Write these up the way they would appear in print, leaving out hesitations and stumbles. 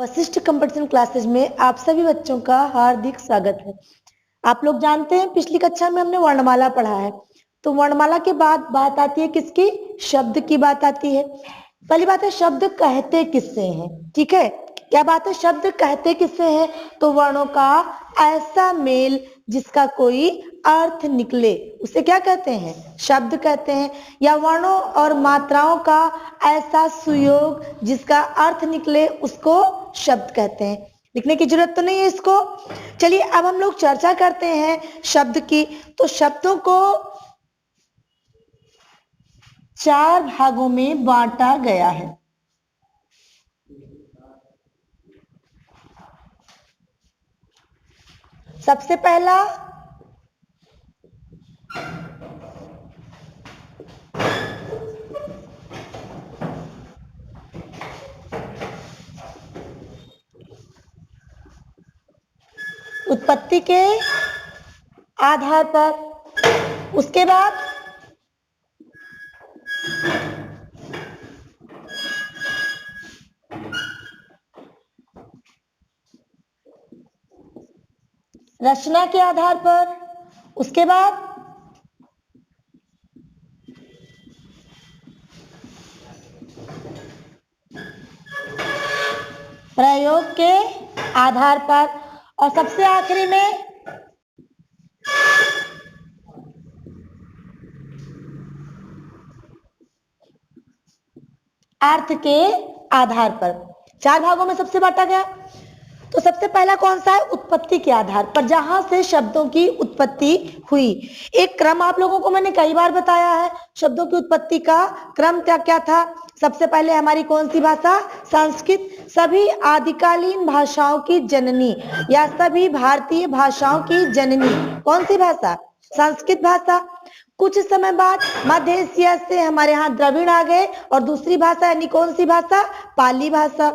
Vashishtha competition classes में आप सभी बच्चों का हार्दिक स्वागत है। आप लोग जानते हैं पिछली कक्षा में हमने वर्णमाला पढ़ा है, तो वर्णमाला के बाद बात आती है किसकी? शब्द की बात आती है। पहली बात है शब्द कहते किससे हैं, ठीक है? क्या बात है? शब्द कहते किससे हैं? तो वर्णों का ऐसा मेल जिसका कोई अर्थ निकले उसे क्या कहते हैं? शब्द कहते हैं। या वर्णों और मात्राओं का ऐसा सुयोग जिसका अर्थ निकले उसको शब्द कहते हैं। लिखने की जरूरत तो नहीं है इसको। चलिए अब हम लोग चर्चा करते हैं शब्द की। तो शब्दों को 4 भागों में बांटा गया है। सबसे पहला उत्पत्ति के आधार पर, उसके बाद रचना के आधार पर, उसके बाद प्रयोग के आधार पर, और सबसे आखिरी में अर्थ के आधार पर। 4 भागों में सबसे बांटा गया। तो सबसे पहला कौन सा है? उत्पत्ति के आधार पर, जहां से शब्दों की उत्पत्ति हुई। एक क्रम आप लोगों को मैंने कई बार बताया है। शब्दों की उत्पत्ति का क्रम क्या था? सबसे पहले हमारी कौन सी भाषा? संस्कृत, सभी आदिकालीन भाषाओं की जननी या सभी भारतीय भाषाओं की जननी। कौन सी भाषा? संस्कृत भाषा। कुछ समय बाद मध्य एशिया से हमारे यहाँ द्रविड़ आ गए और दूसरी भाषा यानी कौन सी भाषा? पाली भाषा।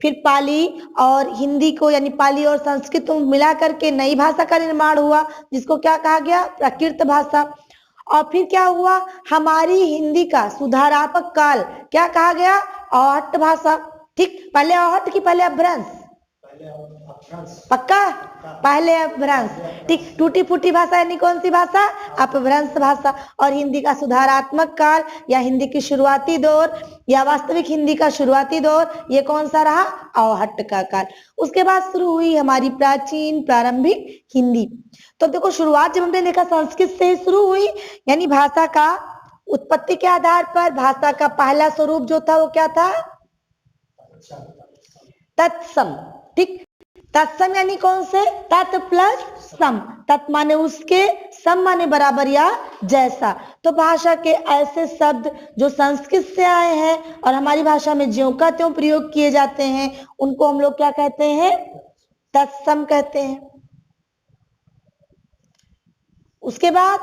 फिर पाली और हिंदी को यानी पाली और संस्कृत को मिला करके नई भाषा का निर्माण हुआ, जिसको क्या कहा गया? प्राकृत भाषा। और फिर क्या हुआ? हमारी हिंदी का सुधारात्मक काल क्या कहा गया? आहट भाषा। ठीक, पहले आहट की पहले अपभ्रंश? पक्का? पहले अपभ्रंश। ठीक, टूटी फूटी भाषा यानी कौन सी भाषा? अपभ्रंश भाषा। और हिंदी का सुधारात्मक काल या हिंदी की शुरुआती दौर या वास्तविक हिंदी का शुरुआती दौर, ये कौन सा रहा? आहट का काल। उसके बाद शुरू हुई हमारी प्राचीन प्रारंभिक हिंदी। तो देखो, शुरुआत जब हमने देखा संस्कृत से शुरू हुई, यानी भाषा का उत्पत्ति के आधार पर भाषा का पहला स्वरूप जो था वो क्या था? तत्सम। ठीक, तत्सम यानी कौन से? तत् प्लस सम। तत् माने उसके, सम माने बराबर या जैसा। तो भाषा के ऐसे शब्द जो संस्कृत से आए हैं और हमारी भाषा में ज्यों का त्यों प्रयोग किए जाते हैं, उनको हम लोग क्या कहते हैं? तत्सम कहते हैं। उसके बाद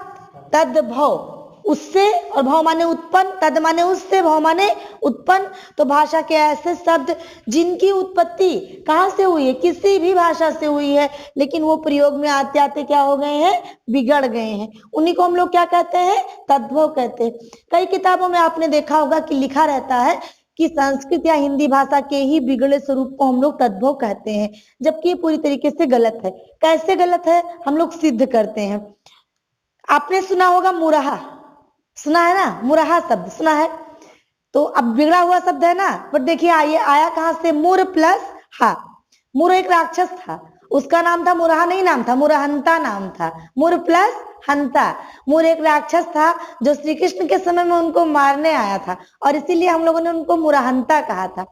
तद्भव, उससे, और भव माने उत्पन्न, तद माने उससे, भव माने उत्पन्न। तो भाषा के ऐसे शब्द जिनकी उत्पत्ति कहां से हुई है? किसी भी भाषा से हुई है, लेकिन वो प्रयोग में आते आते क्या हो गए हैं? बिगड़ गए हैं। उन्हीं को हम लोग क्या कहते हैं? तद्भव कहते हैं। कई किताबों में आपने देखा होगा कि लिखा रहता है कि संस्कृत या हिंदी भाषा के ही बिगड़े स्वरूप को हम लोग तद्भव कहते हैं, जबकि ये पूरी तरीके से गलत है। कैसे गलत है? हम लोग सिद्ध करते हैं। आपने सुना होगा मुरहा, सुना है ना? मुरहा शब्द सुना है। तो अब बिगड़ा हुआ शब्द है ना, बट देखिए ये आया कहां से? मुर प्लस हा। मुर एक राक्षस था, उसका नाम था मुरहा, नहीं नाम था, मुरहंता नाम था। मुर प्लस हंता। मुर एक राक्षस था जो श्री कृष्ण के समय में उनको मारने आया था, और इसीलिए हम लोगों ने उनको मुरहंता कहा था।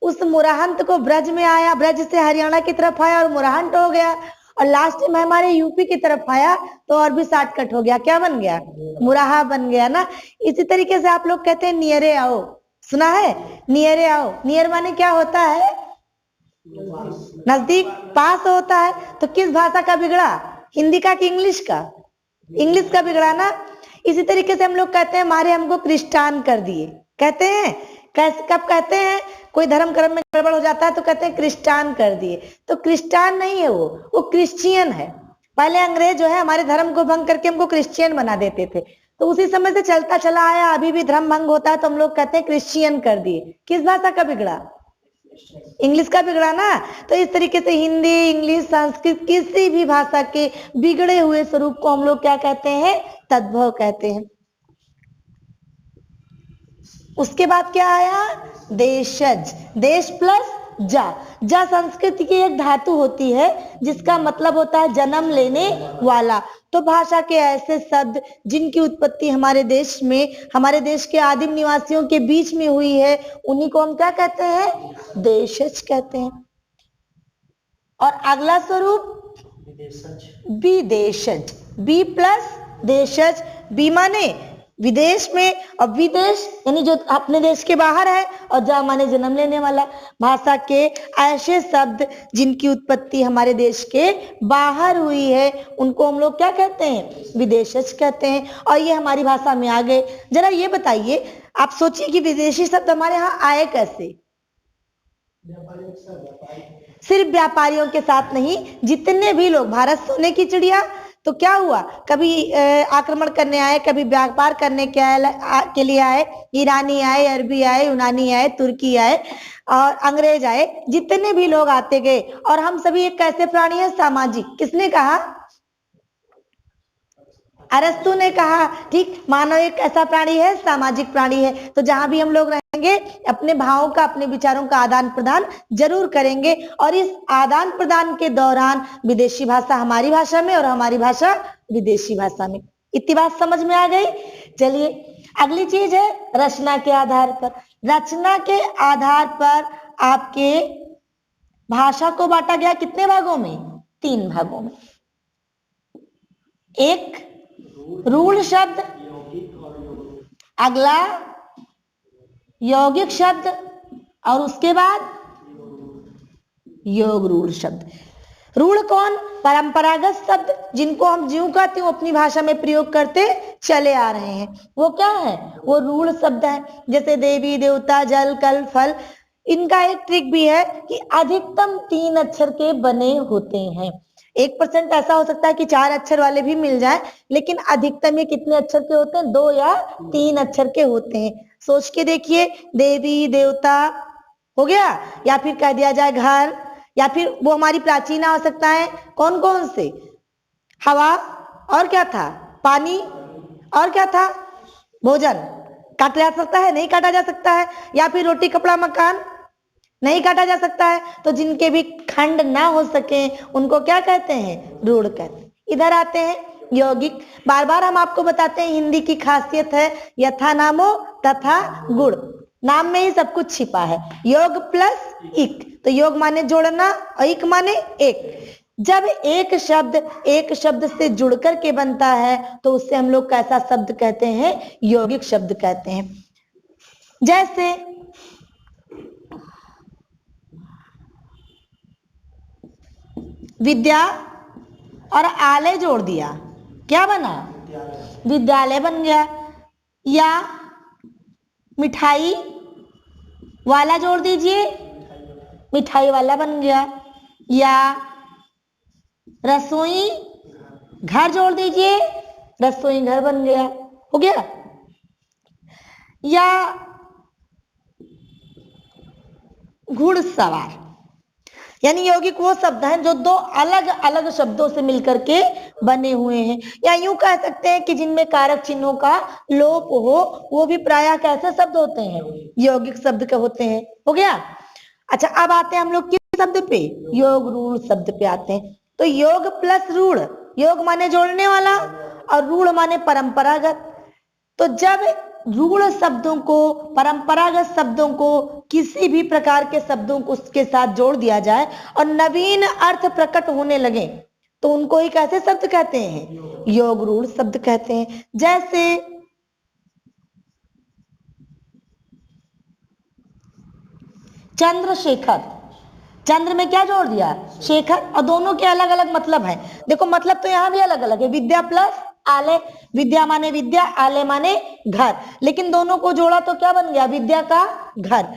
उस मुरहंत को ब्रज में आया, ब्रज से हरियाणा की तरफ आया और मुरहंत हो गया, और लास्ट में हमारे यूपी की तरफ आया तो और भी शॉर्टकट हो गया। क्या बन गया? मुराहा बन गया ना। इसी तरीके से आप लोग कहते हैं नियरे आओ, सुना है? नियरे आओ, नियर माने क्या होता है? नजदीक, पास होता है। तो किस भाषा का बिगड़ा? हिंदी का कि इंग्लिश का? इंग्लिश का बिगड़ा ना। इसी तरीके से हम लोग कहते हैं मारे हमको क्रिस्टान कर दिए, कहते हैं। कैसे, कब कहते हैं? कोई धर्म कर्म में गड़बड़ हो जाता है तो कहते हैं क्रिस्टान कर दिए। तो क्रिस्टान नहीं है, वो क्रिश्चियन है। पहले अंग्रेज जो है हमारे धर्म को भंग करके हमको क्रिश्चियन बना देते थे, तो उसी समय से चलता चला आया, अभी भी धर्म भंग होता है तो हम लोग कहते हैं क्रिश्चियन कर दिए। किस भाषा का बिगड़ा? इंग्लिश का बिगड़ा ना। तो इस तरीके से हिंदी, इंग्लिश, संस्कृत किसी भी भाषा के बिगड़े हुए स्वरूप को हम लोग क्या कहते हैं? तद्भव कहते हैं। उसके बाद क्या आया? देशज। देश प्लस जा। जा संस्कृत की एक धातु होती है जिसका मतलब होता है जन्म लेने वाला। तो भाषा के ऐसे शब्द जिनकी उत्पत्ति हमारे देश में, हमारे देश के आदिम निवासियों के बीच में हुई है, उन्हीं को हम क्या कहते हैं? देशज कहते हैं। और अगला स्वरूप विदेशज। बी प्लस देशज। बी माने विदेश में, और विदेश यानी जो अपने देश के बाहर है, और जा माने जन्म लेने वाला। भाषा के ऐसे शब्द जिनकी उत्पत्ति हमारे देश के बाहर हुई है उनको हम लोग क्या कहते हैं? विदेशज कहते हैं। और ये हमारी भाषा में आ गए। जरा ये बताइए, आप सोचिए कि विदेशी शब्द हमारे यहाँ आए कैसे? सिर्फ व्यापारियों के साथ नहीं, जितने भी लोग, भारत सोने की चिड़िया, तो क्या हुआ? कभी आक्रमण करने आए, कभी व्यापार करने के लिए आए, ईरानी आए, अरबी आए, यूनानी आए, तुर्की आए और अंग्रेज आए। जितने भी लोग आते गए, और हम सभी एक कैसे प्राणी है? सामाजिक। किसने कहा? अरस्तु ने कहा। ठीक, मानव एक ऐसा प्राणी है, सामाजिक प्राणी है। तो जहां भी हम लोग रहेंगे अपने भावों का, अपने विचारों का आदान प्रदान जरूर करेंगे। और इस आदान प्रदान के दौरान विदेशी भाषा हमारी भाषा में और हमारी भाषा विदेशी भाषा में। इतनी बात समझ में आ गई? चलिए अगली चीज है रचना के आधार पर। रचना के आधार पर आपके भाषा को बांटा गया कितने भागों में? 3 भागों में। एक रूढ़ शब्द, अगला यौगिक शब्द, और उसके बाद योग रूढ़ शब्द। रूढ़ कौन? परंपरागत शब्द जिनको हम ज्यों का त्यों अपनी भाषा में प्रयोग करते चले आ रहे हैं, वो क्या है? वो रूढ़ शब्द है। जैसे देवी, देवता, जल, कल, फल। इनका एक ट्रिक भी है कि अधिकतम 3 अक्षर के बने होते हैं। 1% ऐसा हो सकता है कि 4 अक्षर वाले भी मिल जाए, लेकिन अधिकतम ये कितने अक्षर के होते हैं? 2 या 3 अक्षर के होते हैं। सोच के देखिए, देवी, देवता हो गया, या फिर कह दिया जाए घर, या फिर वो हमारी प्राचीना हो सकता है। कौन कौन से? हवा, और क्या था? पानी, और क्या था? भोजन। काटा जा सकता है? नहीं काटा जा सकता है। या फिर रोटी, कपड़ा, मकान, नहीं काटा जा सकता है। तो जिनके भी खंड ना हो सके उनको क्या कहते हैं? रूढ़ कहते हैं। इधर आते हैं यौगिक। बार बार हम आपको बताते हैं हिंदी की खासियत है यथा नामो तथा गुण। नाम में ही सब कुछ छिपा है। योग प्लस इक, तो योग माने जोड़ना और इक माने एक। जब एक शब्द से जुड़ करके बनता है तो उससे हम लोग कैसा शब्द कहते हैं? यौगिक शब्द कहते हैं। जैसे विद्या और आलय जोड़ दिया, क्या बना? विद्यालय बन गया। या मिठाई वाला जोड़ दीजिए, मिठाई वाला बन गया। या रसोई घर जोड़ दीजिए, रसोई घर बन गया। हो गया। या घुड़सवार, यानी यौगिक वो शब्द हैं जो 2 अलग अलग शब्दों से मिलकर के बने हुए हैं। या यूं कह सकते हैं कि जिनमें कारक चिन्हों का लोप हो, वो भी प्रायः कैसे शब्द होते हैं? यौगिक शब्द के होते हैं। हो गया। अच्छा, अब आते हैं हम लोग किस शब्द पे? योग रूढ़ शब्द पे आते हैं। तो योग प्लस रूढ़, योग माने जोड़ने वाला और रूढ़ माने परंपरागत। तो जब रूढ़ शब्दों को, परंपरागत शब्दों को, किसी भी प्रकार के शब्दों को उसके साथ जोड़ दिया जाए और नवीन अर्थ प्रकट होने लगे तो उनको ही कैसे शब्द कहते हैं? योग रूढ़ शब्द कहते हैं। जैसे चंद्रशेखर, चंद्र में क्या जोड़ दिया? शेखर। और दोनों के अलग अलग मतलब है। देखो मतलब तो यहाँ भी अलग अलग है। विद्या प्लस आलय, विद्या माने विद्या, आलय माने घर, लेकिन दोनों को जोड़ा तो क्या बन गया? विद्या का घर।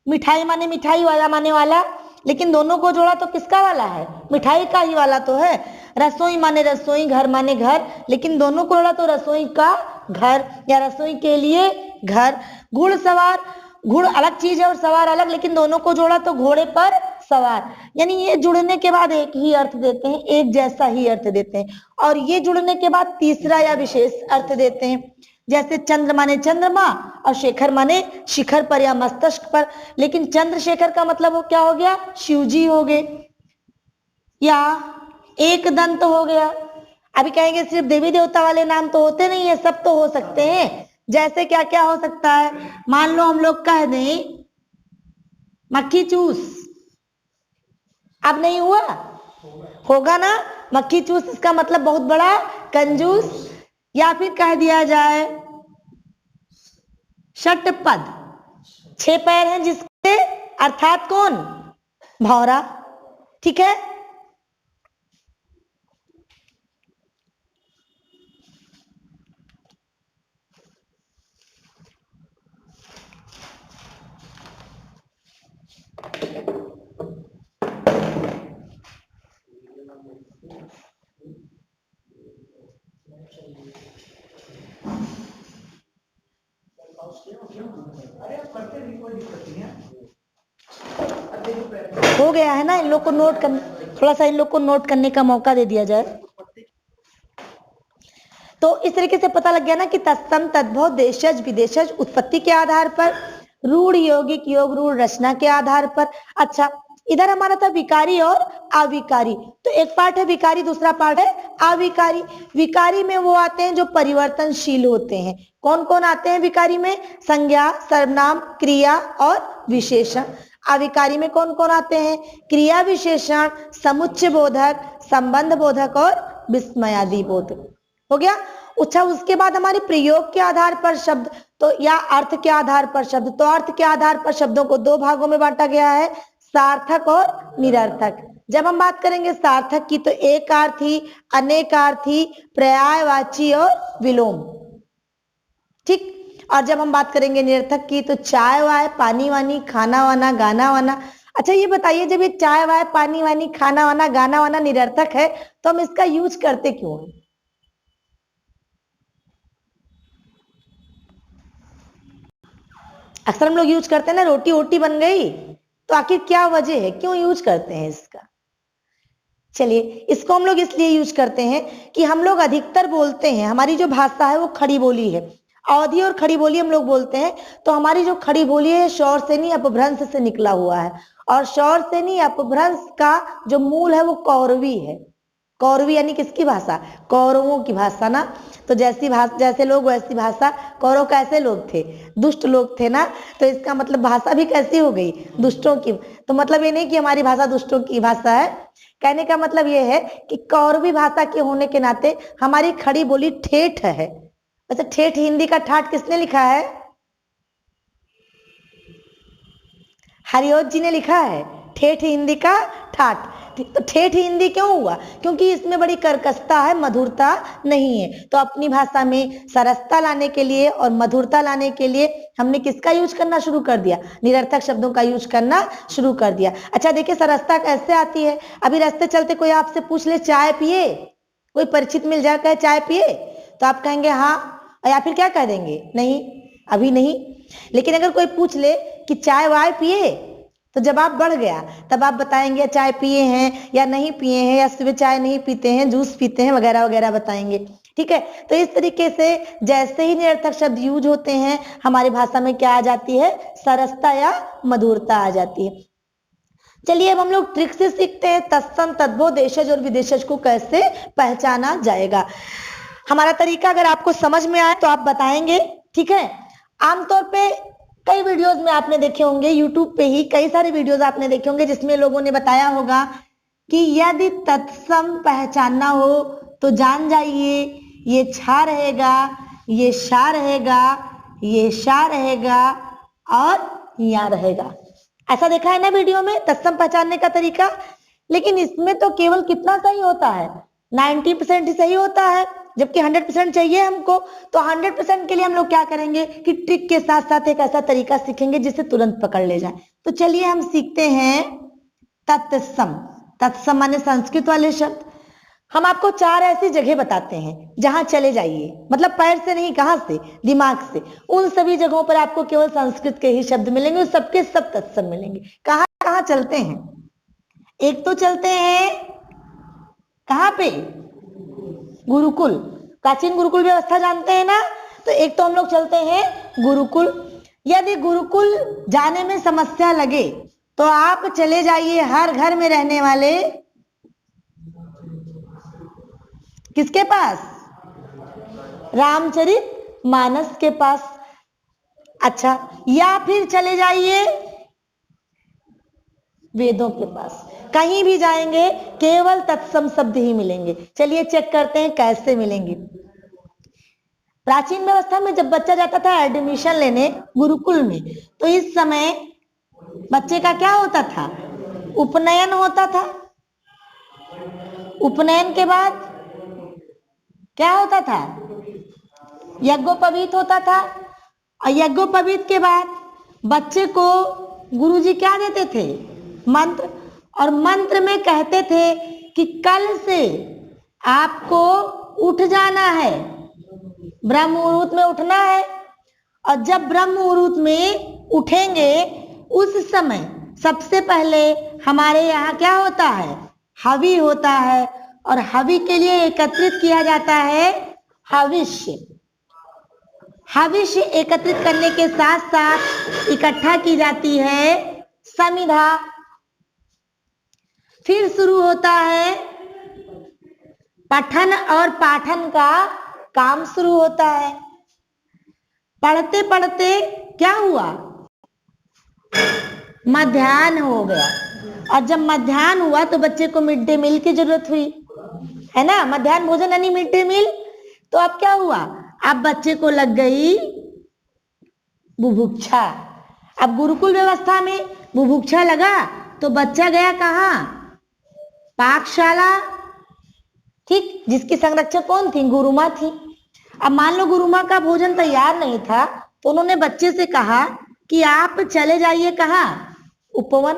मिठाई माने मिठाई वाला माने वाला, लेकिन दोनों को जोड़ा तो किसका वाला है? मिठाई का ही वाला तो है। रसोई माने रसोई, घर माने घर, लेकिन दोनों को जोड़ा तो रसोई का घर या रसोई के लिए घर। घुड़सवार, घुड़ अलग चीज है और सवार अलग, लेकिन दोनों को जोड़ा तो घोड़े पर सवार, यानी ये जुड़ने के बाद एक ही अर्थ देते हैं, एक जैसा ही अर्थ देते हैं, और ये जुड़ने के बाद तीसरा या विशेष अर्थ देते हैं। जैसे चंद्र माने चंद्रमा और शेखर माने शिखर पर या मस्तिष्क पर, लेकिन चंद्रशेखर का मतलब वो क्या हो गया, शिव जी हो गए, या एक दंत हो गया। अभी कहेंगे सिर्फ देवी देवता वाले नाम तो होते नहीं है, सब तो हो सकते हैं। जैसे क्या क्या हो सकता है, मान लो हम लोग कह दें मक्खी चूस, अब नहीं हुआ, होगा ना, मक्खी चूस, इसका मतलब बहुत बड़ा कंजूस। या फिर कह दिया जाए षटपद, 6 पैर हैं जिसके, अर्थात कौन, भौरा। ठीक है, हो गया है ना, इन लोग को नोट करने, थोड़ा सा इन लोग को नोट करने का मौका दे दिया जाए। तो इस तरीके से पता लग गया ना कि तत्सम तद्भव देशज विदेशज उत्पत्ति के आधार पर, रूढ़ यौगिक योग रूढ़ रचना के आधार पर। अच्छा, इधर हमारा था विकारी और अविकारी, तो एक पार्ट है विकारी, दूसरा पार्ट है अविकारी। विकारी में वो आते हैं जो परिवर्तनशील होते हैं। कौन कौन आते हैं विकारी में, संज्ञा, सर्वनाम, क्रिया और विशेषण। अविकारी में कौन कौन आते हैं, क्रिया विशेषण, समुच्चय बोधक, संबंध बोधक और विस्मयादि बोधक। हो गया। अच्छा, उसके बाद हमारे प्रयोग के आधार पर शब्द, तो या अर्थ के आधार पर शब्द, तो अर्थ के आधार पर शब्दों को 2 भागों में बांटा गया है, सार्थक और निरर्थक। जब हम बात करेंगे सार्थक की तो एकार्थी, अनेकार्थी, पर्यायवाची और विलोम। ठीक, और जब हम बात करेंगे निरर्थक की तो चाय वाय, पानी वानी, खाना वाना, गाना वाना। अच्छा ये बताइए, जब ये चाय वाय, पानी वानी, खाना वाना, गाना वाना निरर्थक है तो हम इसका यूज करते क्यों हैं? अक्सर हम लोग यूज करते हैं ना, रोटी वोटी बन गई, तो आखिर क्या वजह है, क्यों यूज करते हैं इसका? चलिए, इसको हम लोग इसलिए यूज करते हैं कि हम लोग अधिकतर बोलते हैं, हमारी जो भाषा है वो खड़ी बोली है, अवधि और खड़ी बोली हम लोग बोलते हैं। तो हमारी जो खड़ी बोली है शौर से नहीं अपभ्रंश से निकला हुआ है, और शौर से नहीं अपभ्रंश का जो मूल है वो कौरवी है। कौरवी यानी किसकी भाषा, कौरवों की भाषा ना। तो जैसे लोग वैसी भाषा। कौरव कैसे लोग थे, दुष्ट लोग थे ना, तो इसका मतलब भाषा भी कैसी हो गई, दुष्टों की। तो मतलब ये नहीं कि हमारी भाषा दुष्टों की भाषा है, कहने का मतलब ये है कि कौरवी भाषा के होने के नाते हमारी खड़ी बोली ठेठ है। वैसे ठेठ हिंदी का ठाठ किसने लिखा है, हरिओत जी ने लिखा है, ठेठ हिंदी का ठाठ। तो ठेठ हिंदी क्यों हुआ, क्योंकि इसमें बड़ी कर्कशता है, मधुरता नहीं है। तो अपनी भाषा में सरसता लाने के लिए और मधुरता लाने के लिए हमने किसका यूज करना शुरू कर दिया, निरर्थक शब्दों का यूज करना शुरू कर दिया। अच्छा देखिए, सरसता कैसे आती है, अभी रास्ते चलते कोई आपसे पूछ ले चाय पिए, कोई परिचित मिल जाए कहे चाय पिए, तो आप कहेंगे हाँ, या फिर क्या कह देंगे, नहीं अभी नहीं। लेकिन अगर कोई पूछ ले कि चाय वाय पिए, तो जवाब बढ़ गया, तब आप बताएंगे चाय पिए हैं या नहीं पिए हैं, या सुबह चाय नहीं पीते हैं, जूस पीते हैं, वगैरह वगैरह बताएंगे। ठीक है, तो इस तरीके से जैसे ही निरर्थक शब्द यूज होते हैं हमारी भाषा में क्या आ जाती है, सरसता या मधुरता आ जाती है। चलिए अब हम लोग ट्रिक से सीखते हैं तत्सम तद्भव देशज और विदेशज को कैसे पहचाना जाएगा। हमारा तरीका अगर आपको समझ में आए तो आप बताएंगे, ठीक है। आमतौर पे कई वीडियोस में आपने देखे होंगे, यूट्यूब पे ही कई सारे वीडियोस आपने देखे होंगे जिसमें लोगों ने बताया होगा कि यदि तत्सम पहचानना हो तो जान जाइए ये छा रहेगा, ये शा रहेगा, ये शा रहेगा और या रहेगा। ऐसा देखा है ना वीडियो में तत्सम पहचानने का तरीका। लेकिन इसमें तो केवल कितना सही होता है, 90% ही सही होता है, जबकि 100% चाहिए हमको। तो 100% के लिए हम लोग क्या करेंगे कि ट्रिक के साथ साथ एक ऐसा तरीका सीखेंगे जिससे तुरंत पकड़ ले जाए। तो चलिए हम सीखते हैं तत्सम। तत्सम माने संस्कृत वाले शब्द। हम आपको 4 ऐसी जगह बताते हैं जहां चले जाइए, मतलब पैर से नहीं, कहां से, दिमाग से। उन सभी जगहों पर आपको केवल संस्कृत के ही शब्द मिलेंगे, उस सबके सब तत्सम मिलेंगे। कहां कहां चलते हैं? एक तो चलते हैं कहां पे? गुरुकुल। प्राचीन गुरुकुल व्यवस्था जानते हैं ना? तो एक तो हम लोग चलते हैं गुरुकुल। यदि गुरुकुल जाने में समस्या लगे तो आप चले जाइए हर घर में रहने वाले किसके पास? रामचरित मानस के पास। अच्छा, या फिर चले जाइए वेदों के पास। कहीं भी जाएंगे केवल तत्सम शब्द ही मिलेंगे। चलिए चेक करते हैं कैसे मिलेंगे। प्राचीन व्यवस्था में जब बच्चा जाता था एडमिशन लेने गुरुकुल में, तो इस समय बच्चे का क्या होता था? उपनयन होता था। उपनयन के बाद क्या होता था? यज्ञोपवीत होता था। और यज्ञोपवीत के बाद बच्चे को गुरुजी क्या देते थे? मंत्र। और मंत्र में कहते थे कि कल से आपको उठ जाना है, ब्रह्म मुहूर्त में उठना है। और जब ब्रह्म मुहूर्त में उठेंगे उस समय सबसे पहले हमारे यहाँ क्या होता है? हवि होता है। और हवि के लिए एकत्रित किया जाता है हविष्य। हविष्य एकत्रित करने के साथ साथ इकट्ठा की जाती है समिधा। फिर शुरू होता है पठन और पाठन का काम शुरू होता है। पढ़ते पढ़ते क्या हुआ? मध्याह्न हो गया। और जब मध्याह्न हुआ तो बच्चे को मिड डे मील की जरूरत हुई, है ना? मध्याह्न भोजन यानी मिड डे मील। तो अब क्या हुआ? अब बच्चे को लग गई बुभुक्षा। अब गुरुकुल व्यवस्था में बुभुक्षा लगा तो बच्चा गया कहाँ? पाकशाला। ठीक, जिसकी संरक्षक कौन थी? गुरुमा थी। अब मान लो गुरुमा का भोजन तैयार नहीं था तो उन्होंने बच्चे से कहा कि आप चले जाइए कहाँ? उपवन।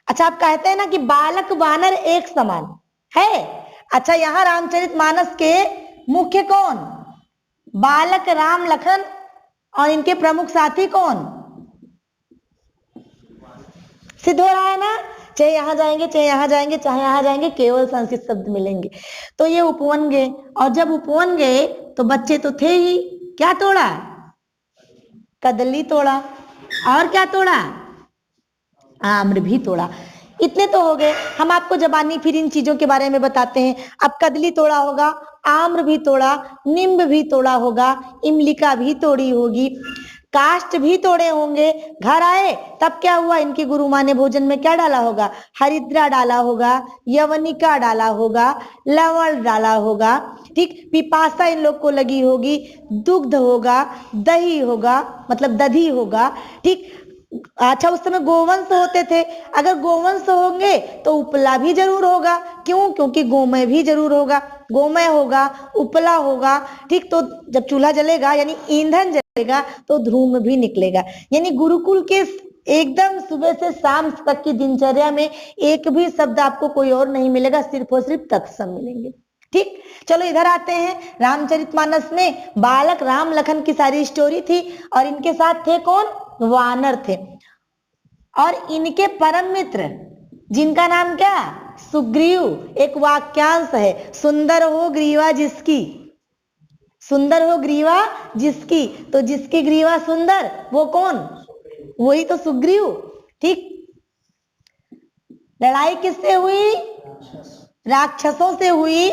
अच्छा, आप कहते हैं ना कि बालक वानर एक समान है। अच्छा, यहाँ रामचरितमानस के मुख्य कौन? बालक राम लखन। और इनके प्रमुख साथी कौन? सिद्ध हो रहा है ना? चाहे यहाँ जाएंगे, चाहे यहाँ जाएंगे, चाहे यहाँ जाएंगे, केवल संस्कृत शब्द मिलेंगे। तो ये उपवन गए। और जब उपवन गए तो बच्चे तो थे ही, क्या तोड़ा? कदली तोड़ा। और क्या तोड़ा? आम्र भी तोड़ा। इतने तो हो गए। हम आपको जबानी फिर इन चीजों के बारे में बताते हैं। अब कदली तोड़ा होगा, आम्र भी तोड़ा, निम्ब भी तोड़ा होगा, इमलिका भी तोड़ी होगी, काष्ठ भी तोड़े होंगे। घर आए तब क्या हुआ? इनकी गुरु माँ ने भोजन में क्या डाला होगा? हरिद्रा डाला होगा, यवनिका डाला होगा, लवण डाला होगा। ठीक, पिपासा इन लोग को लगी होगी, दुग्ध होगा, दही होगा, मतलब दधी होगा। ठीक। अच्छा, उस समय गोवंश होते थे। अगर गोवंश होंगे तो उपला भी जरूर होगा। क्यों? क्योंकि गोमय भी जरूर होगा। गोमय होगा, उपला होगा। ठीक, तो जब चूल्हा जलेगा यानी ईंधन जलेगा तो धूम भी निकलेगा। यानी गुरुकुल के एकदम सुबह से शाम तक की दिनचर्या में एक भी शब्द आपको कोई और नहीं मिलेगा, सिर्फ और सिर्फ तत्सम मिलेंगे। ठीक, चलो इधर आते हैं। रामचरितमानस में बालक राम लखन की सारी स्टोरी थी और इनके साथ थे कौन? वानर थे। और इनके परम मित्र जिनका नाम क्या? सुग्रीव। एक वाक्यांश है, सुंदर हो ग्रीवा जिसकी, सुंदर हो ग्रीवा जिसकी। तो जिसकी ग्रीवा सुंदर वो कौन? वही तो सुग्रीव। ठीक, लड़ाई किससे हुई? राक्षसों से हुई।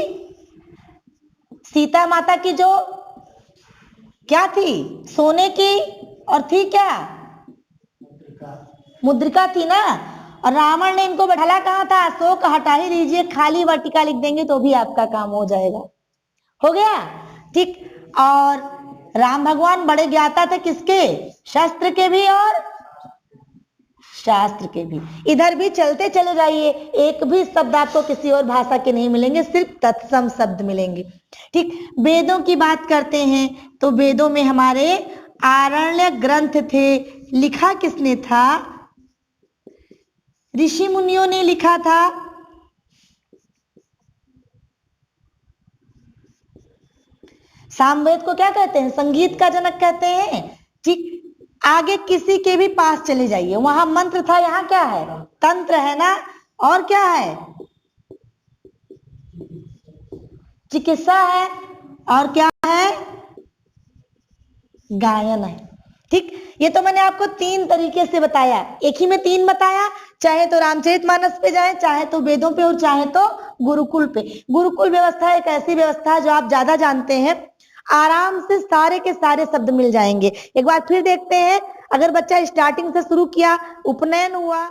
सीता माता की जो क्या थी? सोने की। और थी क्या? मुद्रिका थी ना। और रावण ने इनको बैठाला कहा था? अशोक हटा ही दीजिए, खाली वाटिका लिख देंगे तो भी आपका काम हो जाएगा। हो गया। ठीक, और राम भगवान बड़े ज्ञाता थे किसके? शस्त्र के भी और शास्त्र के भी। इधर भी चलते चले जाइए, एक भी शब्द आपको किसी और भाषा के नहीं मिलेंगे, सिर्फ तत्सम शब्द मिलेंगे। ठीक, वेदों की बात करते हैं तो वेदों में हमारे आरण्य ग्रंथ थे। लिखा किसने था? ऋषि मुनियों ने लिखा था। सामवेद को क्या कहते हैं? संगीत का जनक कहते हैं। ठीक, आगे किसी के भी पास चले जाइए, वहां मंत्र था, यहाँ क्या है? तंत्र है ना। और क्या है? चिकित्सा है। और क्या है? गायन है। ठीक, ये तो मैंने आपको 3 तरीके से बताया, एक ही में 3 बताया। चाहे तो रामचरितमानस पे जाए, चाहे तो वेदों पे, और चाहे तो गुरुकुल पे। गुरुकुल व्यवस्था एक ऐसी व्यवस्था है जो आप ज्यादा जानते हैं, आराम से सारे के सारे शब्द मिल जाएंगे। एक बार फिर देखते हैं, अगर बच्चा स्टार्टिंग से शुरू किया, उपनयन हुआ,